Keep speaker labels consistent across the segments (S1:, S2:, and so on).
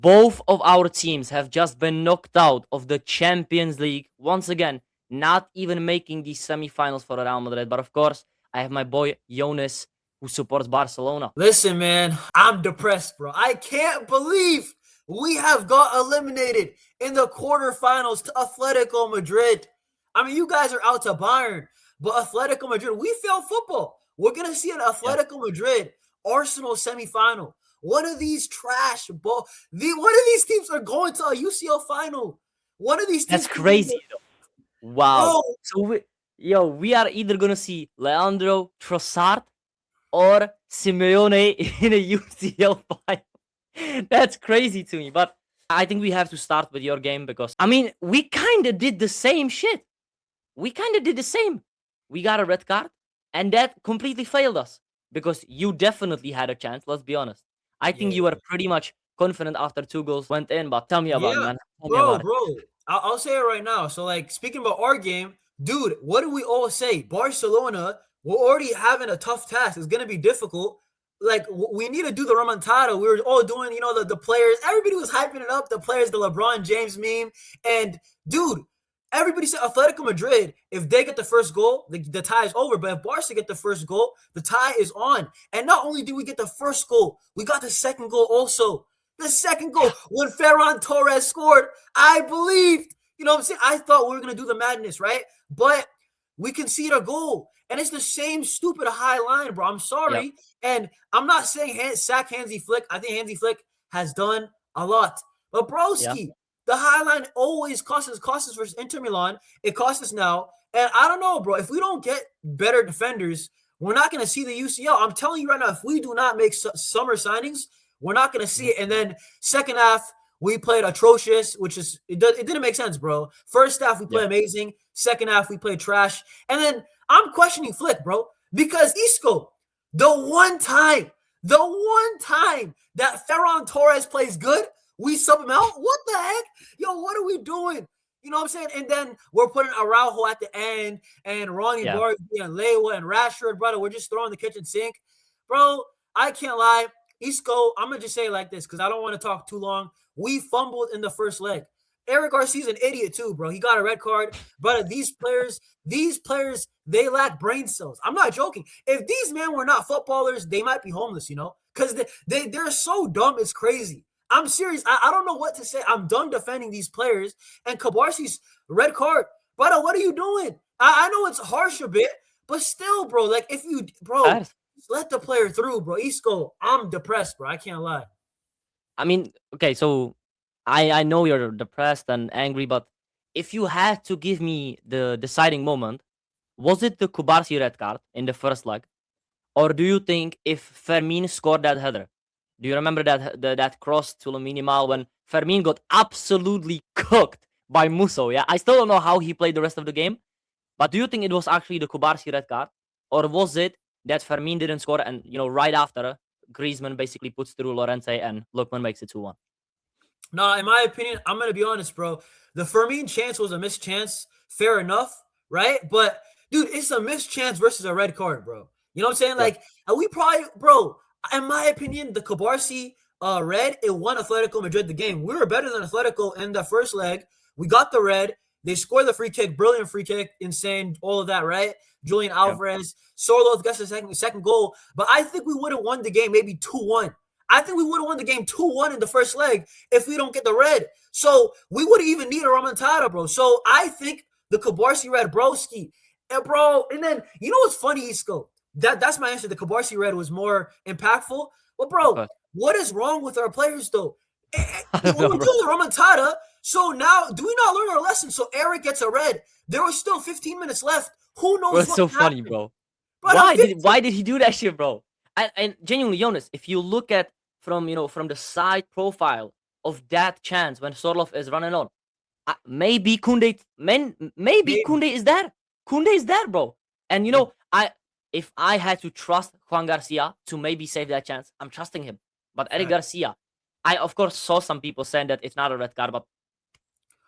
S1: Both of our teams have just been knocked out of the Champions League. Once again, not even making the semifinals for Real Madrid. But of course, I have my boy YONIS, who supports Barcelona.
S2: Listen, man, I'm depressed, bro. I can't believe we have got eliminated in the quarterfinals to Atletico Madrid. I mean, you guys are out to Bayern, but Atletico Madrid, we failed football. We're going to see an
S1: Yeah,
S2: Atletico Madrid Arsenal semifinal. One of these trash ball. One of these teams are going to a UCL final. One of these teams
S1: that's
S2: could win
S1: crazy, though. Wow.
S2: bro.
S1: So we are either gonna see Leandro Trossard or Simeone in a UCL final. That's crazy to me. But I think we have to start with your game because I mean we kind of did the same shit. We kind of did the same. We got a red card, and that completely failed us because you definitely had a chance. Let's be honest. I think
S2: Yeah,
S1: you were pretty much confident after 2 goals went in. But tell me about it,
S2: yeah,
S1: man. Tell me
S2: bro,
S1: about it.
S2: bro. I'll say it right now. So, like, speaking about our game, dude, what do we all say? Barcelona, we're already having a tough task. It's gonna be difficult. Like, we need to do the remontada. We were all doing, the players. Everybody was hyping it up. The players, the LeBron James meme, and dude, everybody said Atletico Madrid. If they get the first goal, the tie is over. But if Barca get the first goal, the tie is on. And not only did we get the first goal, we got the second goal also. The second goal, when Ferran Torres scored, I believed. You know what I'm saying? I thought we were going to do the madness, right? But we concede a goal. And it's the same stupid high line, bro. I'm
S1: Yep.
S2: sorry. And I'm not saying sack Hansi Flick. I think Hansi Flick has done a lot. But
S1: Yeah.
S2: broski, the high line always costs us versus Inter Milan. It costs us now. And I don't know, bro. If we don't get better defenders, we're not going to see the UCL. I'm telling you right now, if we do not make summer signings, we're not going to see
S1: Mhm.
S2: it. And then second half, we played atrocious, which is it didn't make sense, bro. First half, we
S1: Yeah.
S2: played amazing. Second half, we played trash. And then I'm questioning Flick, bro, because Isco, the one time that Ferran Torres plays good, we sub him out. What the heck? Yo, what are we doing? You know what I'm saying? And then we're putting Araujo at the end and Ronnie
S1: Yeah.
S2: Barkley and Lewa and Rashford, brother. We're just throwing the kitchen sink. Bro, I can't lie. Isco, I'm going to just say it like this because I don't want to talk too long. We fumbled in the first leg. Eric Garcia's an idiot too, bro. He got a red card. But these players, they lack brain cells. I'm not joking. If these men were not footballers, they might be homeless, because they're so dumb. It's crazy. I'm serious. I don't know what to say. I'm done defending these players. And Kabarsi's red card. Brother, what are you doing? I know it's harsh a bit, but still, bro, like if you, bro,
S1: That
S2: let the player through, bro. Isco, I'm depressed, bro. I can't lie.
S1: I mean, okay, so I know you're depressed and angry, but if you had to give me the deciding moment, was it the Kubarsi red card in the first leg, or do you think if Fermin scored that header, do you remember that cross to Lamine Yamal when Fermin got absolutely cooked by Musso? Yeah, I still don't know how he played the rest of the game, but do you think it was actually the Kubarsi red card, or was it that Fermin didn't score and right after Griezmann basically puts through Llorente and Lookman makes it 2-1?
S2: No, in my opinion, I'm gonna be honest, bro. The Fermin chance was a missed chance. Fair enough, right? But dude, it's a missed chance versus a red card, bro. You know what I'm saying?
S1: Yeah,
S2: Like, we probably, bro. In my opinion, the Cabarsi red, it won Atletico Madrid the game. We were better than Atletico in the first leg. We got the red. They scored the free kick, brilliant free kick, insane, all of that, right? Julian
S1: yeah.
S2: Alvarez, Sorloth gets the second goal, but I think we would have won the game maybe 2-1. I think we would have won the game 2-1 in the first leg if we don't get the red. So we wouldn't even need a remontada, bro. So I think the Kabarsi red, broski. And bro, and then you know what's funny, Isco? That's my answer. The Kabarsi red was more impactful. But
S1: Of
S2: bro,
S1: course.
S2: what is wrong with our players though?
S1: I
S2: When
S1: don't know,
S2: we
S1: bro.
S2: do the remontada, so now do we not learn our lesson? So Eric gets a red. There was still 15 minutes left. Who
S1: Bro,
S2: knows
S1: it's
S2: what
S1: so
S2: can
S1: funny,
S2: happen?
S1: bro.
S2: But
S1: Why did he do that shit, bro? And genuinely, Jonas, if you look at from the side profile of that chance when Sorlov is running on, maybe maybe
S2: maybe,
S1: Kunde is there. Kunde is there, bro. And
S2: maybe.
S1: if I had to trust Juan Garcia to maybe save that chance, I'm trusting him. But Eric
S2: Fact.
S1: Garcia, I of course saw some people saying that it's not a red card, but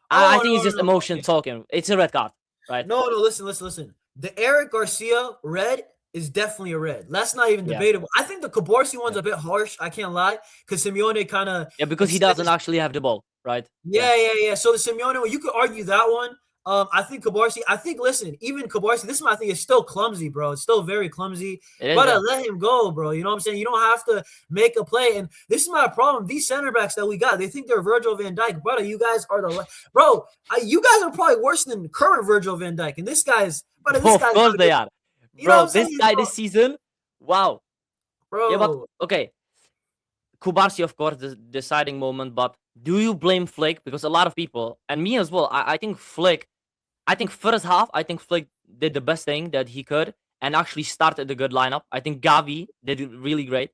S1: I
S2: Oh
S1: think it's
S2: no,
S1: just
S2: no, no.
S1: emotion talking. It's a red card, right?
S2: No, no, listen. The Eric Garcia red, is definitely a red. That's not even
S1: Yeah.
S2: debatable. I think the Cabarsi one's
S1: Yeah.
S2: a bit harsh. I can't lie, because Simeone kind of
S1: Yeah, because he doesn't actually have the ball, right?
S2: yeah. So the Simeone one, you could argue that one. I think Cabarsi. I think listen, even Cabarsi. This is my thing. It's still clumsy, bro. It's still very clumsy.
S1: It is,
S2: But
S1: yeah.
S2: let him go, bro. You know what I'm saying? You don't have to make a play. And this is my problem. These center backs that we got, they think they're Virgil van Dijk, brother. You guys are bro. You guys are probably worse than current Virgil van Dijk. And this guy's, brother. This
S1: Of
S2: guy's,
S1: course they are.
S2: you know what
S1: Bro,
S2: I'm saying,
S1: this guy this season, wow. Yeah, but
S2: bro?
S1: okay. Kubarsi, of course, the deciding moment, but do you blame Flick? Because a lot of people, and me as well, I think Flick, I think first half, I think Flick did the best thing that he could and actually started a good lineup. I think Gavi did really great.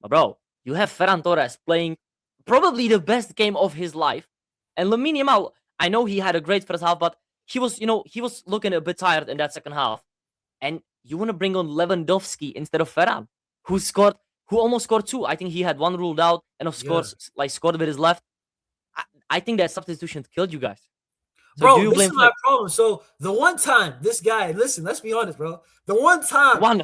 S1: But bro, you have Ferran Torres playing probably the best game of his life. And Lamine Yamal, I know he had a great first half, but he was, he was looking a bit tired in that second half. And you want to bring on Lewandowski instead of Ferran, who almost scored two. I think he had one ruled out and of course scored with his left. I think that substitution killed you guys. So
S2: bro,
S1: do you
S2: this
S1: blame
S2: is my
S1: Flick?
S2: problem. So the one time this guy, listen, let's be honest, bro. The one time,
S1: Once.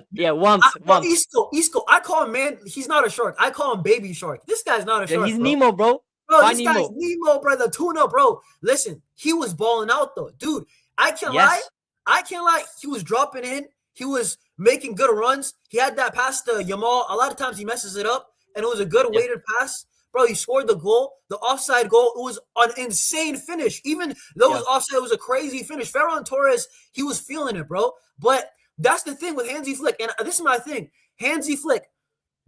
S2: Isco, I call him man. He's not a shark. I call him baby shark. This guy's not a
S1: Yeah,
S2: shark,
S1: he's
S2: bro.
S1: Nemo, bro.
S2: Bro,
S1: Find
S2: this guy's
S1: Nemo.
S2: Nemo, bro. The tuna, bro. Listen, he was balling out though, dude. I can't lie. I can't lie. He was dropping in. He was making good runs. He had that pass to Yamal. A lot of times he messes it up, and it was a good weighted pass. Bro, he scored the goal, the offside goal. It was an insane finish. Even though it was offside, it was a crazy finish. Ferran Torres, he was feeling it, bro. But that's the thing with Hansi Flick. And this is my thing. Hansi Flick,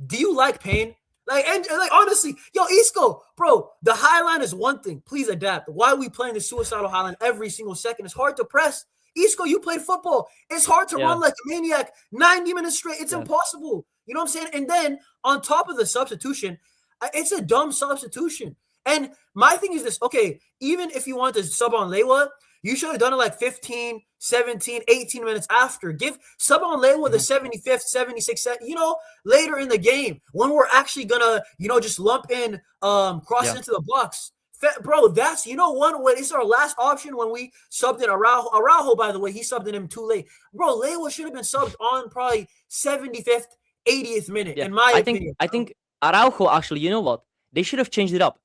S2: do you like pain? Like honestly, yo, Isco, bro, the high line is one thing. Please adapt. Why are we playing the suicidal high line every single second? It's hard to press. Isco, you played football. It's hard to run like a maniac 90 minutes straight. It's impossible. You know what I'm saying? And then on top of the substitution, it's a dumb substitution. And my thing is this, okay, even if you want to sub on Lewa, you should have done it like 15, 17, 18 minutes after. Give sub on Lewa the 75th, 76th, later in the game when we're actually gonna, just lump in cross into the box. Bro, that's when it's our last option when we subbed in Araujo. Araujo, by the way, he subbed in him too late. Bro, Lewa should have been subbed on probably 75th, 80th minute, in my opinion.
S1: I think Araujo, actually, you know what? They should have changed it up.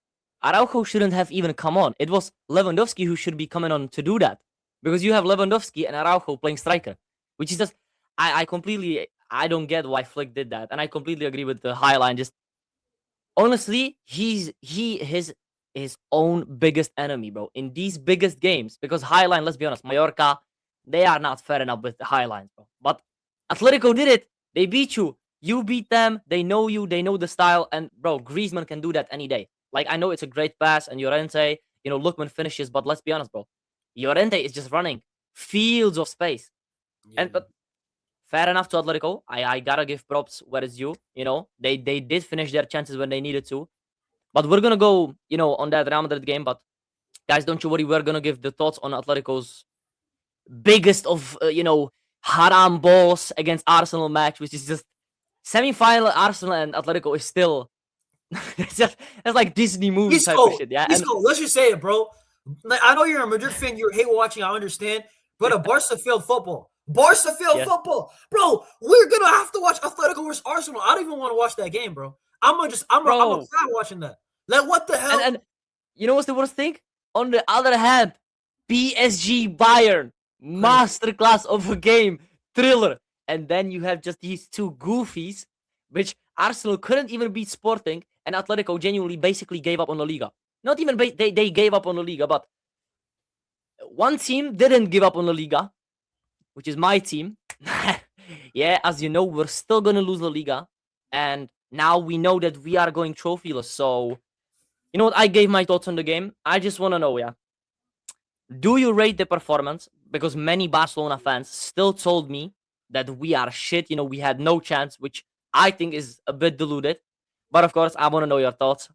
S1: Araujo shouldn't have even come on. It was Lewandowski who should be coming on to do that. Because you have Lewandowski and Araujo playing striker. Which is just, I don't get why Flick did that. And I completely agree with the highline. Just, honestly, he's his own biggest enemy, bro. In these biggest games. Because highline, let's be honest, Mallorca, they are not fair enough with the highlines, bro. But Atletico did it. They beat you. You beat them. They know you. They know the style. And, bro, Griezmann can do that any day. Like, I know it's a great pass, and Llorente, Lookman finishes, but let's be honest, bro. Llorente is just running fields of space. But fair enough to Atletico. I gotta give props where it's due. They did finish their chances when they needed to. But we're gonna go, on that Real Madrid game. But, guys, don't you worry. We're gonna give the thoughts on Atletico's biggest of, haram balls against Arsenal match, which is just semi-final. Arsenal and Atletico is still that's like Disney movie type of shit. Yeah,
S2: Isco, let's just say it, bro. Like, I know you're a Madrid fan, you hate watching, I understand, but a Barca failed football. Barca failed football, bro. We're gonna have to watch Atletico versus Arsenal. I don't even want to watch that game, bro. I'm gonna cry watching that. Like, what the hell?
S1: And you know what's the worst thing? On the other hand, PSG Bayern, masterclass of a game, thriller, and then you have just these two goofies, which Arsenal couldn't even beat Sporting, and Atletico genuinely basically gave up on LALIGA. Not even they gave up on LALIGA, but one team didn't give up on LALIGA, which is my team. Yeah, as you know, we're still gonna lose LALIGA, and now we know that we are going trophyless. So, you know what? I gave my thoughts on the game. I just want to know, do you rate the performance? Because many Barcelona fans still told me that we are shit. We had no chance, which I think is a bit deluded. But of course, I want to know your thoughts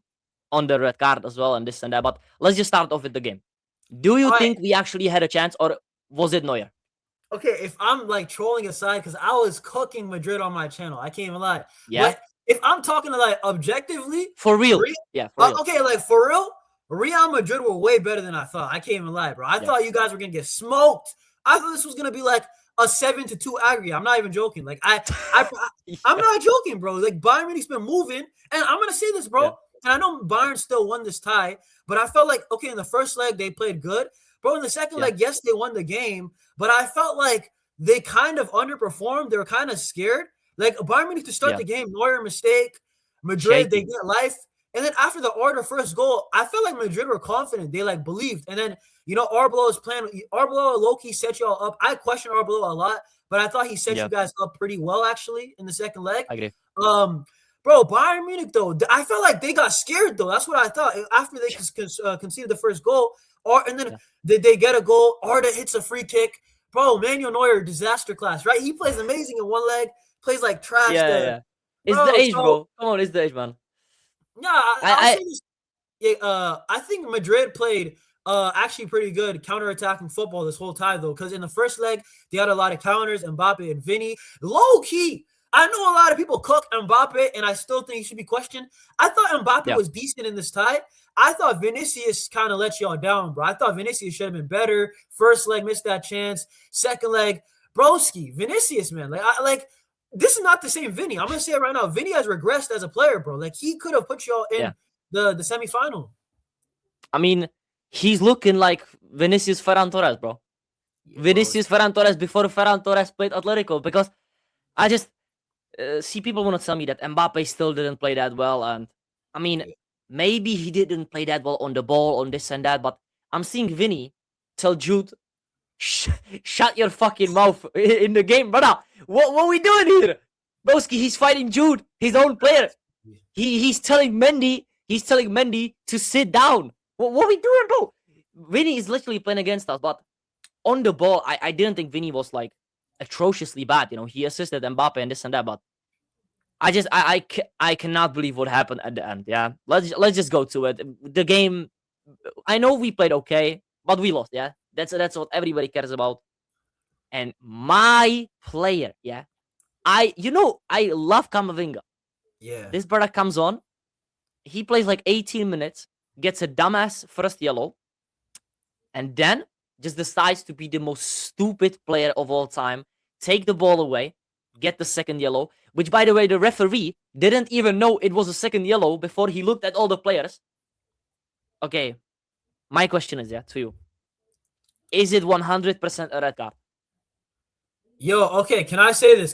S1: on the red card as well and this and that. But let's just start off with the game. Do you think we actually had a chance, or was it Neuer?
S2: Okay, if I'm like trolling aside, because I was cooking Madrid on my channel, I can't even lie.
S1: Yeah.
S2: But if I'm talking like objectively,
S1: for real, yeah, for real.
S2: Okay, like for real, Real Madrid were way better than I thought. I can't even lie, bro. I thought you guys were gonna get smoked. I thought this was gonna be like a 7-2 aggregate. I'm not even joking. Like I'm not joking, bro. Like Bayern Munich's been moving, and I'm gonna say this, bro.
S1: Yeah.
S2: And I know Bayern still won this tie, but I felt like okay in the first leg they played good, bro. In the second
S1: Yeah.
S2: leg, yes, they won the game, but I felt like they kind of underperformed. They were kind of scared. Like Bayern Munich to start
S1: Yeah.
S2: the game, Neuer mistake. Madrid, they
S1: Shaky.
S2: get life. And then after the Arda first goal, I felt like Madrid were confident. They like believed. And then, you know, Arbeloa is playing. Arbeloa low-key set y'all up. I question Arbeloa a lot, but I thought he set
S1: Yeah.
S2: you guys up pretty well, actually, in the second leg.
S1: I agree.
S2: Bro, Bayern Munich, though, I felt like they got scared, though. That's what I thought. After they conceded the first goal, and then they get a goal. Arda hits a free kick. Bro, Manuel Neuer, disaster class, right? He plays amazing in one leg, plays like trash
S1: Yeah.
S2: there.
S1: Yeah. It's
S2: Bro,
S1: the age,
S2: so,
S1: bro. Come on, it's the age, man.
S2: yeah, I'll say this. Yeah, I think Madrid played actually pretty good counterattacking football this whole time, though, because in the first leg, they had a lot of counters, Mbappe and Vini. Low key, I know a lot of people cook Mbappe, and I still think he should be questioned. I thought Mbappe was decent in this tie. I thought Vinicius kind of let y'all down, bro. I thought Vinicius should have been better. First leg, missed that chance. Second leg, broski, Vinicius, man. Like, this is not the same Vini. I'm gonna say it right now. Vini has regressed as a player, bro. Like he could have put y'all in the semifinal.
S1: I mean, he's looking like Vinicius Ferran Torres, bro. Yeah, Vinicius Ferran Torres before Ferran Torres played Atletico, because I just see people want to tell me that Mbappe still didn't play that well, and I mean, maybe he didn't play that well on the ball, on this and that, but I'm seeing Vini tell Jude, shut your fucking mouth in the game, brother. What are we doing here? Broski, he's fighting Jude, his own player. He's telling Mendy to sit down. What are we doing, bro? Vini is literally playing against us, but on the ball, I didn't think Vini was like atrociously bad. You know, he assisted Mbappe and this and that, but I cannot believe what happened at the end. Yeah, let's just go to it. The game, I know we played okay, but we lost. Yeah, that's what everybody cares about. And my player, I love Camavinga.
S2: Yeah,
S1: this brother comes on, he plays like 18 minutes, gets a dumbass first yellow, and then just decides to be the most stupid player of all time, take the ball away, get the second yellow, which, by the way, the referee didn't even know it was a second yellow before he looked at all the players. Okay, my question is, to you. Is it 100% a red card?
S2: Yo, okay, can I say this?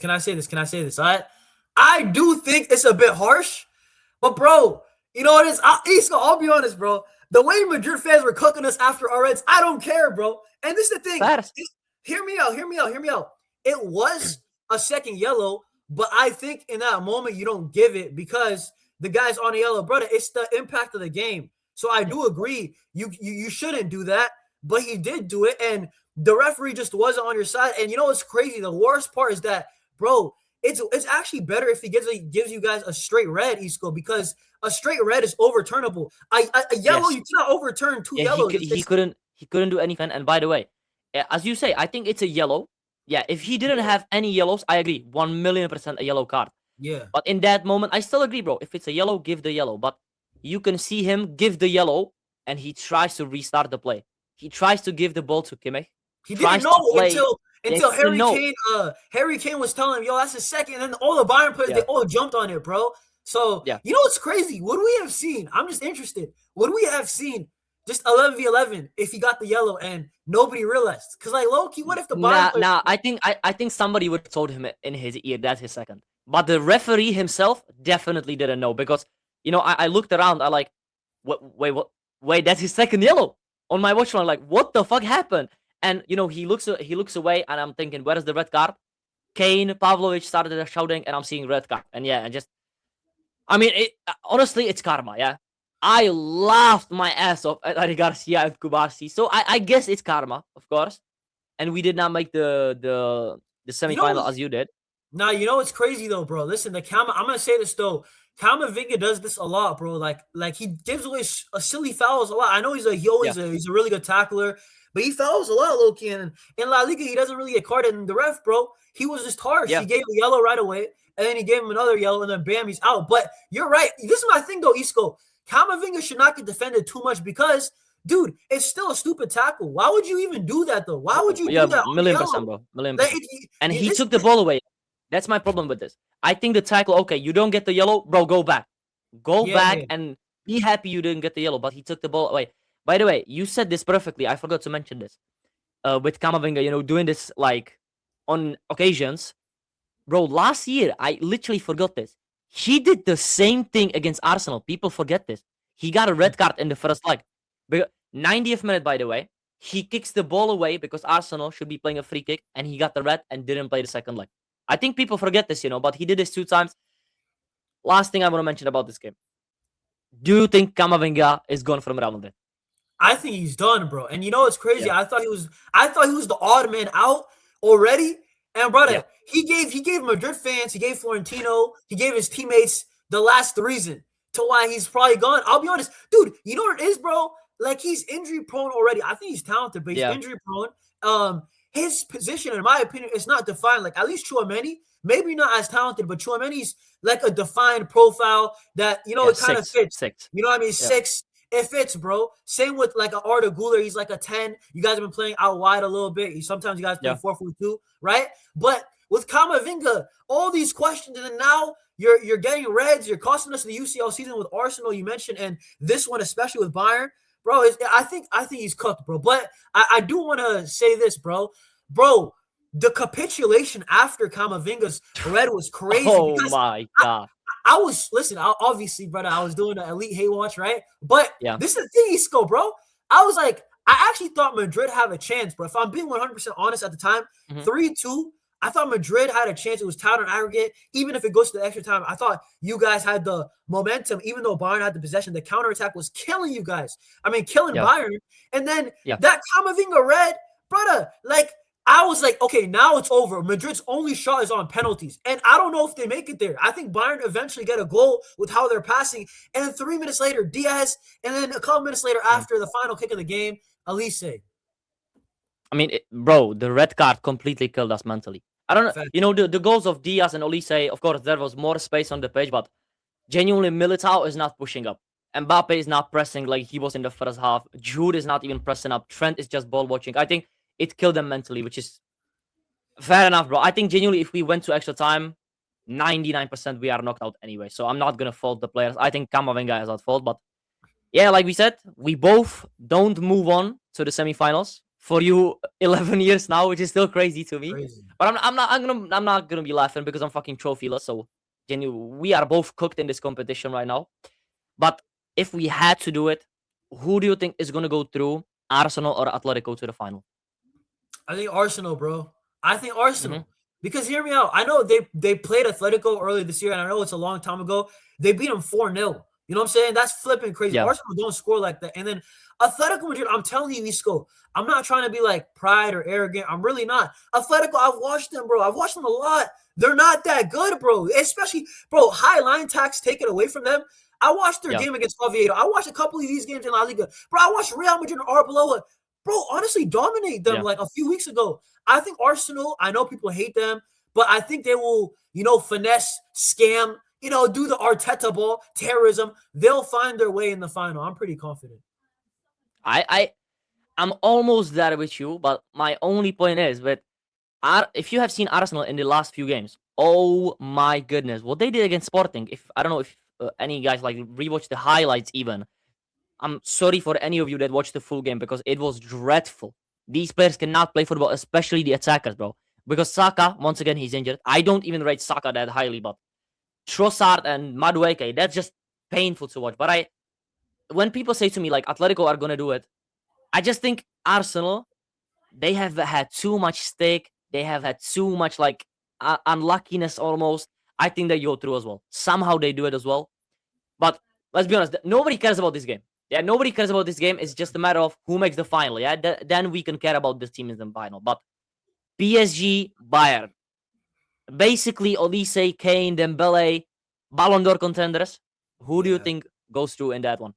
S2: I do think it's a bit harsh, but bro, you know what it is? I'll be honest, bro. The way Madrid fans were cooking us after our Reds, I don't care, bro. And this is the thing. Hear me out. It was a second yellow, but I think in that moment you don't give it because the guy's on a yellow, brother. It's the impact of the game. So I do agree. You shouldn't do that, but he did do it, and the referee just wasn't on your side. And you know what's crazy? The worst part is that, bro, it's actually better if he gives you guys a straight red, Isko, because a straight red is overturnable. A yellow, you cannot overturn two yellows.
S1: He couldn't do anything. And by the way, as you say, I think it's a yellow. Yeah, if he didn't have any yellows, I agree, 1,000,000% a yellow card.
S2: Yeah.
S1: But in that moment, I still agree, bro. If it's a yellow, give the yellow. But you can see him give the yellow, and he tries to restart the play. He tries to give the ball to Kimmich.
S2: He didn't know until Harry Kane was telling him, yo, that's his second. And then all the Bayern players, they all jumped on it, bro. So, you know what's crazy? Would we have seen, I'm just interested, would we have seen just 11v11 if he got the yellow and nobody realized? Because, like, low-key, what if the Bayern
S1: Nah, I think somebody would have told him in his ear that's his second. But the referee himself definitely didn't know because, you know, I looked around, I like, wait, that's his second yellow. On my watch line, like, what the fuck happened? And, you know, he looks away, and I'm thinking, where is the red card? Kane, Pavlovic started shouting, and I'm seeing red card. And honestly, it's karma, yeah? I laughed my ass off at Garcia and Kubarsi. So I guess it's karma, of course. And we did not make the semifinal as you did.
S2: Nah, you know what's crazy, though, bro? Listen, I'm going to say this, though. Camavinga does this a lot, bro. Like he gives away silly fouls a lot. I know he's a really good tackler, but he fouls a lot, low-key. And in La Liga, he doesn't really get carded. And the ref, bro, he was just harsh. He gave a yellow right away, and then he gave him another yellow, and then bam, he's out. But you're right. This is my thing, though, Isco. Camavinga should not get defended too much because dude, it's still a stupid tackle. Why would you even do that though? Why would you
S1: Yeah,
S2: do that on
S1: million percent,
S2: yellow?
S1: bro. Million
S2: Like,
S1: percent. And he
S2: this,
S1: took the ball away. That's my problem with this. I think the tackle, okay, you don't get the yellow, bro, go back. Go
S2: yeah,
S1: back
S2: yeah.
S1: and be happy you didn't get the yellow, but he took the ball away. By the way, you said this perfectly. I forgot to mention this. With Camavinga, doing this like on occasions. Bro, last year, I literally forgot this. He did the same thing against Arsenal. People forget this. He got a red card in the first leg. 90th minute, by the way. He kicks the ball away because Arsenal should be playing a free kick, and he got the red and didn't play the second leg. I think people forget this, but he did this 2 times. Last thing I want to mention about this game. Do you think Camavinga is gone from Real Madrid?
S2: I think he's done, bro. And you know what's crazy?
S1: Yeah.
S2: I thought he was the odd man out already. And brother,
S1: Yeah.
S2: he gave Madrid fans, he gave Florentino, he gave his teammates the last reason to why he's probably gone. I'll be honest, dude. You know what it is, bro? Like, he's injury prone already. I think he's talented, but he's injury prone. His position, in my opinion, is not defined. Like, at least Tchouaméni, maybe not as talented, but Tchouaméni's like a defined profile that it kind of fits.
S1: Six.
S2: You know what I mean?
S1: Yeah.
S2: 6. It fits, bro. Same with like an Arda Guler. He's like a 10. You guys have been playing out wide a little bit. Sometimes you guys play 4-4-2, right? But with Camavinga, all these questions, and then now you're getting reds. You're costing us the UCL season with Arsenal, you mentioned, and this one especially with Bayern, bro. I think he's cooked, bro. But I do want to say this, bro. The capitulation after Camavinga's red was crazy.
S1: Oh my god.
S2: I was obviously, brother, I was doing the elite hate watch, right? But this is the thing, Isco, bro. I was like, I actually thought Madrid had a chance, bro. If I'm being 100% honest at the time, 3-2, I thought Madrid had a chance. It was tied on aggregate. Even if it goes to the extra time, I thought you guys had the momentum. Even though Bayern had the possession, the counterattack was killing you guys. I mean, killing Bayern. And then that Camavinga red, brother, like, I was like, okay, now it's over. Madrid's only shot is on penalties. And I don't know if they make it there. I think Bayern eventually get a goal with how they're passing. And then 3 minutes later, Diaz. And then a couple minutes later, after the final kick of the game, Elise.
S1: I mean, bro, the red card completely killed us mentally. I don't know. The goals of Diaz and Elise, of course, there was more space on the page, but genuinely, Militao is not pushing up. Mbappe is not pressing like he was in the first half. Jude is not even pressing up. Trent is just ball watching. I think it killed them mentally, which is fair enough, bro. I think genuinely, if we went to extra time, 99% we are knocked out anyway. So I'm not gonna fault the players. I think Camavinga is at fault, but yeah, like we said, we both don't move on to the semifinals for you 11 years now, which is still crazy to me.
S2: Crazy.
S1: But I'm not gonna be laughing because I'm fucking trophyless. So genuinely, we are both cooked in this competition right now. But if we had to do it, who do you think is gonna go through, Arsenal or Atletico, to the final?
S2: I think Arsenal, bro. I think Arsenal. Because hear me out. I know they played Atletico earlier this year, and I know it's a long time ago. They beat them 4-0. You know what I'm saying? That's flipping crazy. Arsenal don't score like that. And then Atletico Madrid, I'm telling you, Isco, I'm not trying to be like pride or arrogant. I'm really not. Atletico, I've watched them, bro. I've watched them a lot. They're not that good, bro. Especially, bro, high line tax taken away from them. I watched their game against Oviedo. I watched a couple of these games in La Liga. Bro, I watched Real Madrid and Arbeloa. Bro, honestly, dominate them like a few weeks ago. I think Arsenal, I know people hate them, but I think they will, finesse, scam, do the Arteta ball, terrorism. They'll find their way in the final. I'm pretty confident.
S1: I'm almost there with you, but my only point is that if you have seen Arsenal in the last few games, oh my goodness, what they did against Sporting. I don't know if any guys like rewatch the highlights even. I'm sorry for any of you that watched the full game because it was dreadful. These players cannot play football, especially the attackers, bro. Because Saka, once again, he's injured. I don't even rate Saka that highly, but Trossard and Madueke, that's just painful to watch. But when people say to me, like, Atletico are going to do it, I just think Arsenal, they have had too much stake. They have had too much, like, unluckiness almost. I think they go through as well. Somehow they do it as well. But let's be honest, nobody cares about this game. Yeah, nobody cares about this game. It's just a matter of who makes the final. Yeah, then we can care about this team in the final. But PSG, Bayern, basically Olise, Kane, Dembele, Ballon d'Or contenders. Who do you think goes through in that one?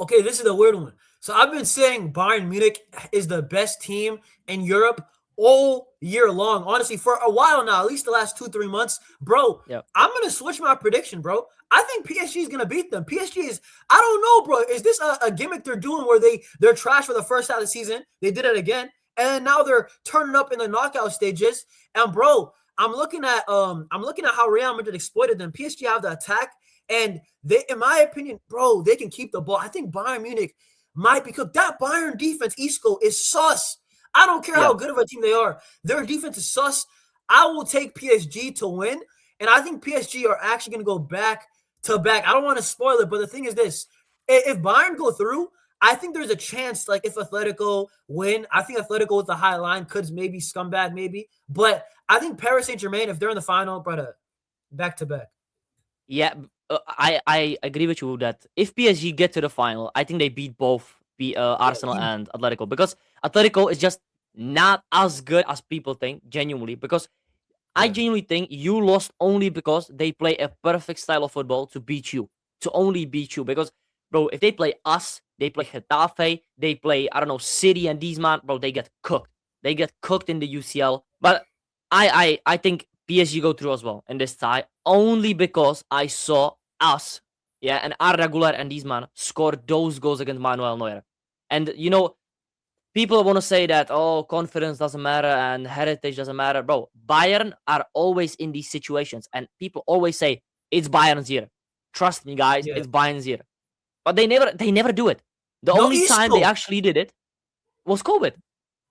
S2: Okay, this is a weird one. So I've been saying Bayern Munich is the best team in Europe all year long. Honestly, for a while now, at least the last 2-3 months, bro.
S1: Yeah.
S2: I'm gonna switch my prediction, bro. I think PSG is gonna beat them. PSG is, I don't know, bro. Is this a gimmick they're doing where they're trash for the first half of the season? They did it again, and now they're turning up in the knockout stages. And bro, I'm looking at how Real Madrid exploited them. PSG have the attack, and they, in my opinion, bro, they can keep the ball. I think Bayern Munich might be cooked. That Bayern defense, Isco, is sus. I don't care how good of a team they are. Their defense is sus. I will take PSG to win, and I think PSG are actually going to go back to back. I don't want to spoil it, but the thing is this: if Bayern go through, I think there's a chance. Like if Atletico win, I think Atletico with the high line could maybe scumbag maybe, but I think Paris Saint-Germain, if they're in the final, brother, back to back.
S1: Yeah, I agree with you that if PSG get to the final, I think they beat both Arsenal and Atletico, because Atletico is just not as good as people think, genuinely. Because I genuinely think you lost only because they play a perfect style of football to beat you, to only beat you. Because, bro, if they play us, they play Getafe, they play, I don't know, City and these man, bro, they get cooked. They get cooked in the UCL. But I think PSG go through as well in this tie, only because I saw us, yeah, and Arda, Guler and these man score those goals against Manuel Neuer. And, you know, people want to say that, oh, confidence doesn't matter and heritage doesn't matter. Bro, Bayern are always in these situations, and people always say, it's Bayern's year. Trust me, guys, it's Bayern's year. But they never do it. The only time they actually did it was COVID.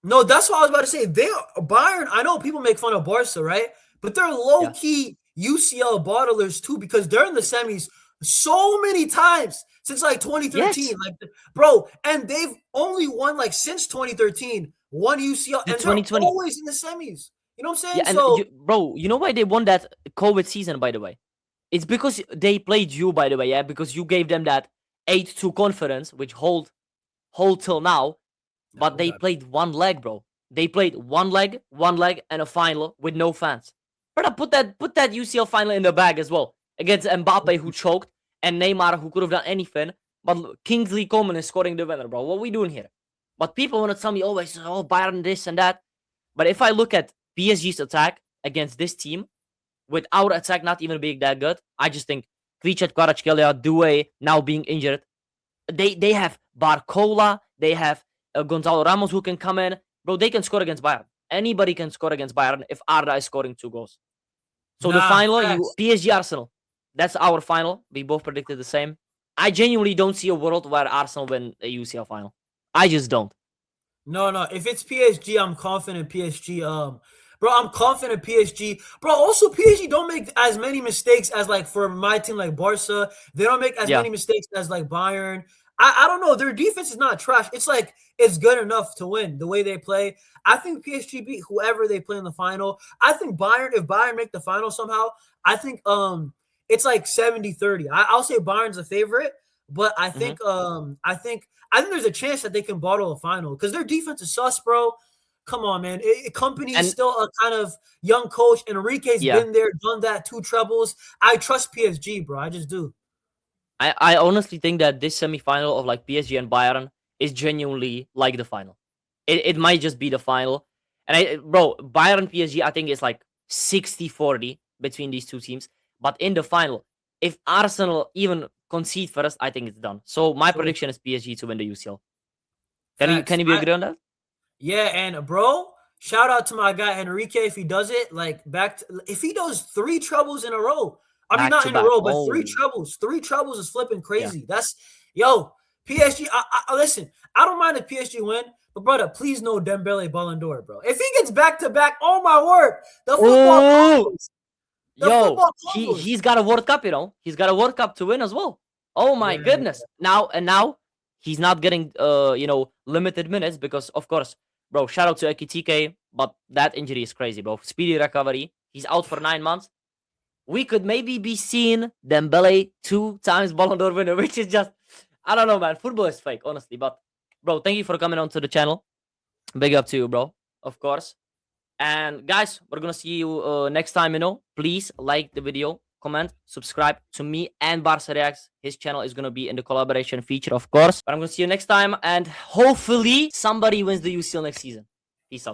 S2: No, that's what I was about to say. Bayern, I know people make fun of Barca, right? But they're low-key UCL bottlers too, because they're in the semis so many times since like 2013. Yes. Like, bro, and they've only won like since 2013, one UCL, and they're always in the semis. You know what I'm saying?
S1: Yeah, and bro, you know why they won that COVID season, by the way? It's because they played you, by the way, yeah? Because you gave them that 8-2 confidence, which hold till now. But they played one leg, bro. They played one leg, and a final with no fans. Brother, put that UCL final in the bag as well. Against Mbappe, who choked, and Neymar, who could have done anything. But Kingsley Coman is scoring the winner, bro. What are we doing here? But people want to tell me always, oh, Bayern this and that. But if I look at PSG's attack against this team, with our attack not even being that good, I just think Kricet, Kvaratskhelia, Doué now being injured. They have Barcola, they have Gonzalo Ramos who can come in. Bro, they can score against Bayern. Anybody can score against Bayern if Arda is scoring 2 goals. So the final, PSG Arsenal. That's our final. We both predicted the same. I genuinely don't see a world where Arsenal win a UCL final. I just don't.
S2: No. If it's PSG, I'm confident PSG. Bro, I'm confident PSG. Bro, also PSG don't make as many mistakes as like for my team like Barca. They don't make as many mistakes as like Bayern. I don't know. Their defense is not trash. It's like it's good enough to win the way they play. I think PSG beat whoever they play in the final. I think Bayern, if Bayern make the final somehow, I think it's like 70-30. I'll say Bayern's a favorite, but I think I think there's a chance that they can bottle a final because their defense is sus, bro. Come on, man. Company's still a kind of young coach. Enrique's been there, done that, 2 trebles. I trust PSG, bro. I just do.
S1: I honestly think that this semifinal of like PSG and Bayern is genuinely like the final. It might just be the final. And bro, Bayern PSG, I think it's like 60-40 between these two teams. But in the final, if Arsenal even concede first, I think it's done. So my prediction is PSG to win the UCL. Can you be agree on that?
S2: Yeah, and bro, shout out to my guy Enrique if he does it. Like if he does 3 trebles in a row. I mean, not in a row, but 3 trebles. 3 trebles is flipping crazy. That's PSG. Listen, I don't mind if PSG win, but brother, please no Dembele Ballon d'Or, bro. If he gets back to back, oh my word, the football.
S1: He's got a World Cup, you know. He's got a World Cup to win as well. Oh my goodness. Now he's not getting limited minutes because of course, bro. Shout out to Ekitike, but that injury is crazy, bro. Speedy recovery. He's out for 9 months. We could maybe be seeing Dembele 2 times Ballon d'Or winner, which is just, I don't know, man. Football is fake, honestly. But, bro, thank you for coming on to the channel. Big up to you, bro, of course. And, guys, we're going to see you next time, you know. Please like the video, comment, subscribe to me and Barca Reacts. His channel is going to be in the collaboration feature, of course. But I'm going to see you next time. And hopefully somebody wins the UCL next season. Peace out.